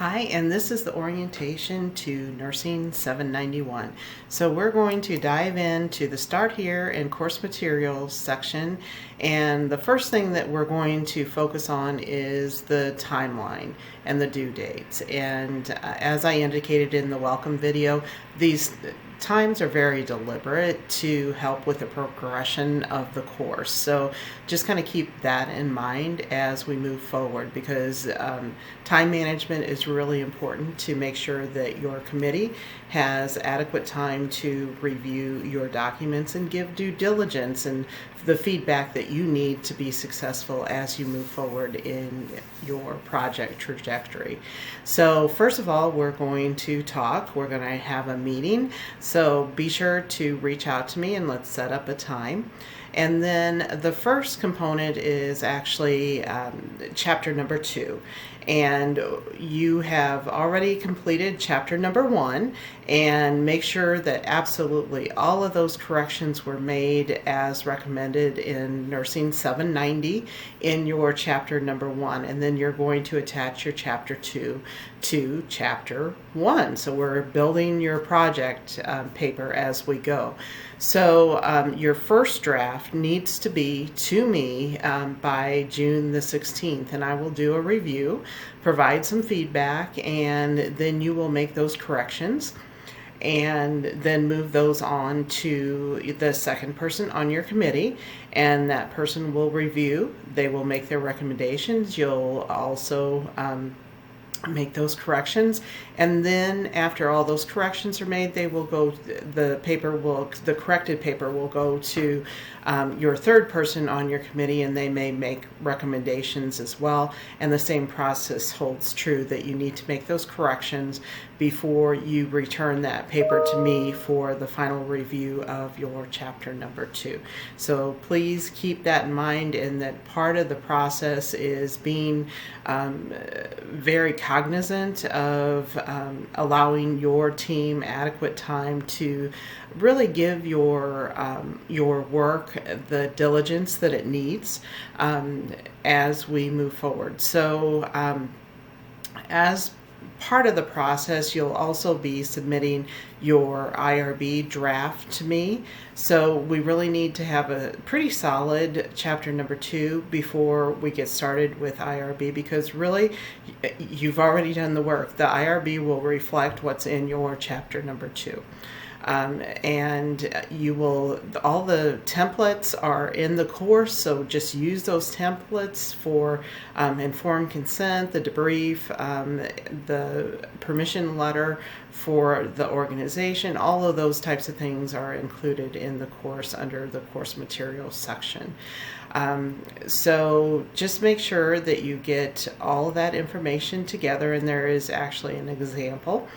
Hi, and this is the orientation to Nursing 791. So we're going to dive into the Start Here and Course Materials section, and the first thing that we're going to focus on is the timeline and the due dates. And as I indicated in the welcome video, these times are very deliberate to help with the progression of the course. So just kind of keep that in mind as we move forward, because time management is really important to make sure that your committee has adequate time to review your documents and give due diligence and the feedback that you need to be successful as you move forward in your project trajectory. So first of all, we're going to talk. We're going to have a meeting. So be sure to reach out to me and let's set up a time. And then the first component is actually chapter number 2. And you have already completed chapter number 1, and make sure that absolutely all of those corrections were made as recommended in Nursing 790 in your chapter number 1. And then you're going to attach your chapter 2 to chapter 1. So we're building your project paper as we go. So your first draft needs to be to me by June the 16th, and I will do a review, provide some feedback, and then you will make those corrections and then move those on to the second person on your committee, and that person will review. They will make their recommendations. You'll also make those corrections, and then after all those corrections are made, they will go, the corrected paper will go to your third person on your committee, and they may make recommendations as well. And the same process holds true, that you need to make those corrections before you return that paper to me for the final review of your chapter number 2. So please keep that in mind, and that part of the process is being very cognizant of allowing your team adequate time to really give your work the diligence that it needs as we move forward. So as part of the process, you'll also be submitting your IRB draft to me. So we really need to have a pretty solid chapter number 2 before we get started with IRB, because really you've already done the work. The IRB will reflect what's in your chapter number 2. And you will, all the templates are in the course, so just use those templates for informed consent, the debrief, the permission letter for the organization. All of those types of things are included in the course under the course materials section. So just make sure that you get all of that information together, and there is actually an example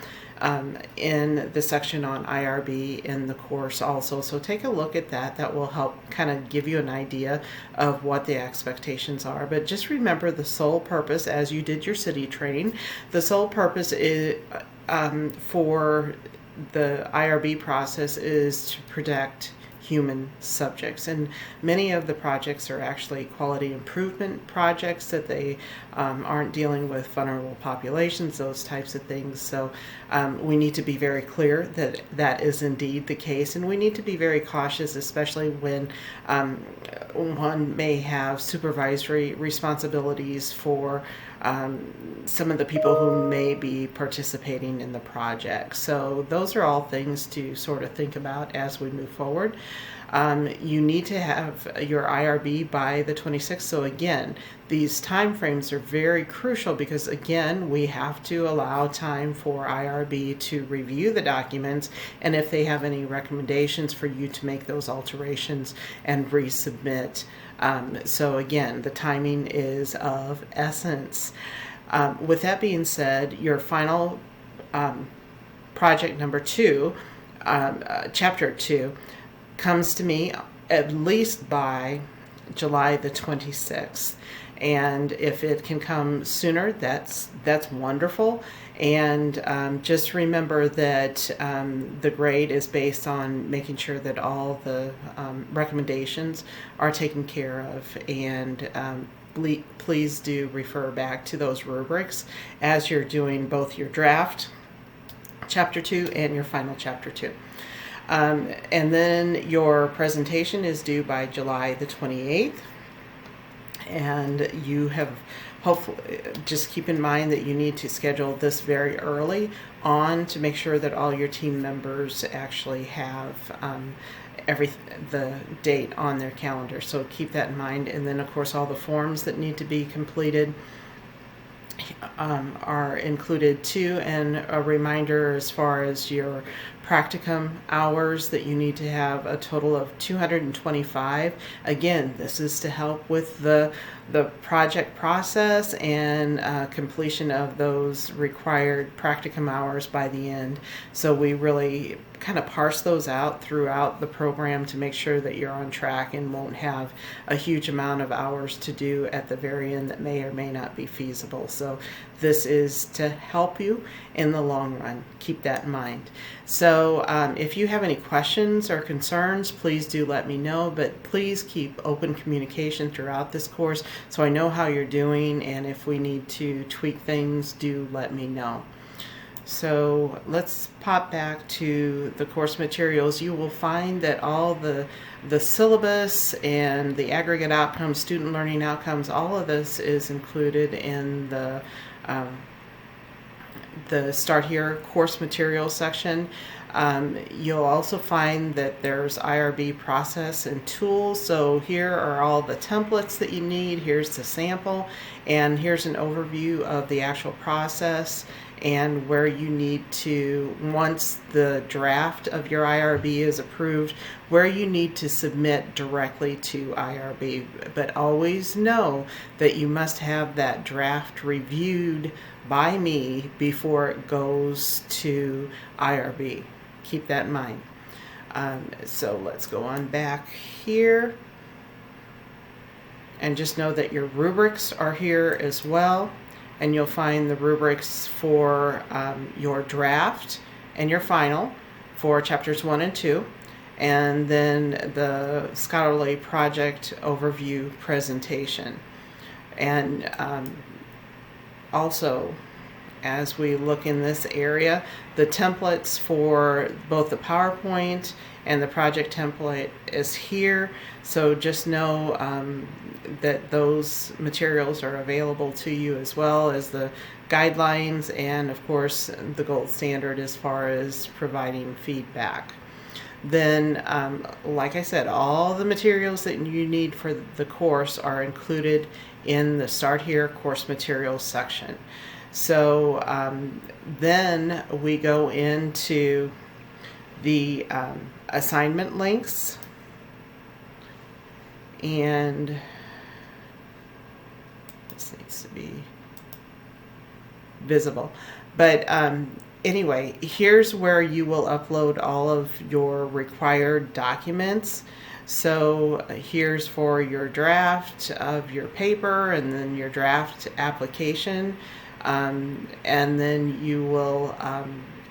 in the section on IRB in the course also. So take a look at that. That will help kind of give you an idea of what the expectations are. But just remember, the sole purpose, as you did your city training, the sole purpose is for the IRB process is to protect human subjects, and many of the projects are actually quality improvement projects, that they aren't dealing with vulnerable populations, those types of things. So we need to be very clear that that is indeed the case, and we need to be very cautious, especially when one may have supervisory responsibilities for some of the people who may be participating in the project. So those are all things to sort of think about as we move forward. You need to have your IRB by the 26th. So again, these time frames are very crucial, because again, we have to allow time for IRB to review the documents, and if they have any recommendations, for you to make those alterations and resubmit. So again, the timing is of essence. With that being said, your final project number 2, chapter 2, comes to me at least by July the 26th. And if it can come sooner, that's wonderful. And just remember that the grade is based on making sure that all the recommendations are taken care of, and please do refer back to those rubrics as you're doing both your draft chapter 2 and your final chapter 2. And then your presentation is due by July the 28th. And you have hopefully, just keep in mind that you need to schedule this very early on to make sure that all your team members actually have the date on their calendar. So keep that in mind. And then of course all the forms that need to be completed are included too, and a reminder as far as your practicum hours that you need to have a total of 225. Again, this is to help with the project process and completion of those required practicum hours by the end. So we really kind of parse those out throughout the program to make sure that you're on track and won't have a huge amount of hours to do at the very end that may or may not be feasible. So this is to help you in the long run. Keep that in mind. So if you have any questions or concerns, please do let me know, but please keep open communication throughout this course so I know how you're doing, and if we need to tweak things, do let me know. So let's pop back to the course materials. You will find that all the syllabus and the aggregate outcomes, student learning outcomes, all of this is included in the Start Here course materials section. You'll also find that there's Irb Process and Tools. So here are all the templates that you need. Here's the sample, and here's an overview of the actual process and where you need to, once the draft of your Irb is approved, where you need to submit directly to Irb. But always know that you must have that draft reviewed by me before it goes to Irb. Keep that in mind. So let's go on back here. And just know that your rubrics are here as well. And you'll find the rubrics for your draft and your final for chapters 1 and 2. And then the scholarly project overview presentation. And also, as we look in this area, the templates for both the PowerPoint and the project template is here. So just know that those materials are available to you, as well as the guidelines and of course the gold standard as far as providing feedback. Then, like I said, all the materials that you need for the course are included in the Start Here course materials section. So then we go into the assignment links, and this needs to be visible. But anyway, here's where you will upload all of your required documents. So here's for your draft of your paper, and then your draft application. And then you will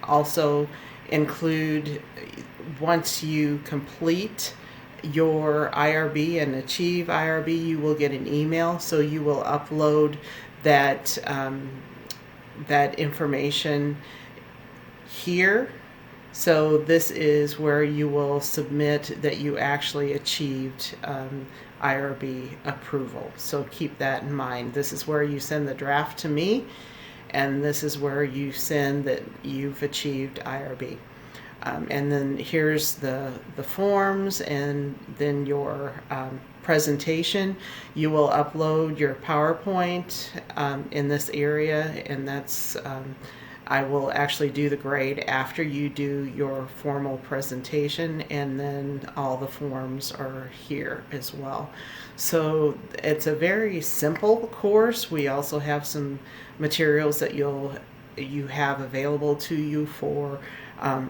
also include, once you complete your Irb and achieve Irb, you will get an email. So you will upload that that information here. So this is where you will submit that you actually achieved Irb approval. So keep that in mind. This is where you send the draft to me, and this is where you send that you've achieved Irb. And then here's the forms, and then your presentation. You will upload your PowerPoint in this area, and that's I will actually do the grade after you do your formal presentation, and then all the forms are here as well. So it's a very simple course. We also have some materials that you have available to you for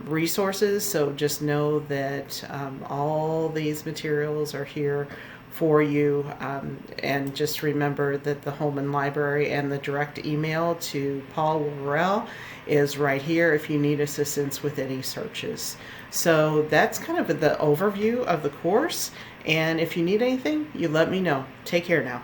resources. So just know that all these materials are here for you, and just remember that the Holman Library and the direct email to Paul Worrell is right here if you need assistance with any searches. So that's kind of the overview of the course, and if you need anything, you let me know. Take care now.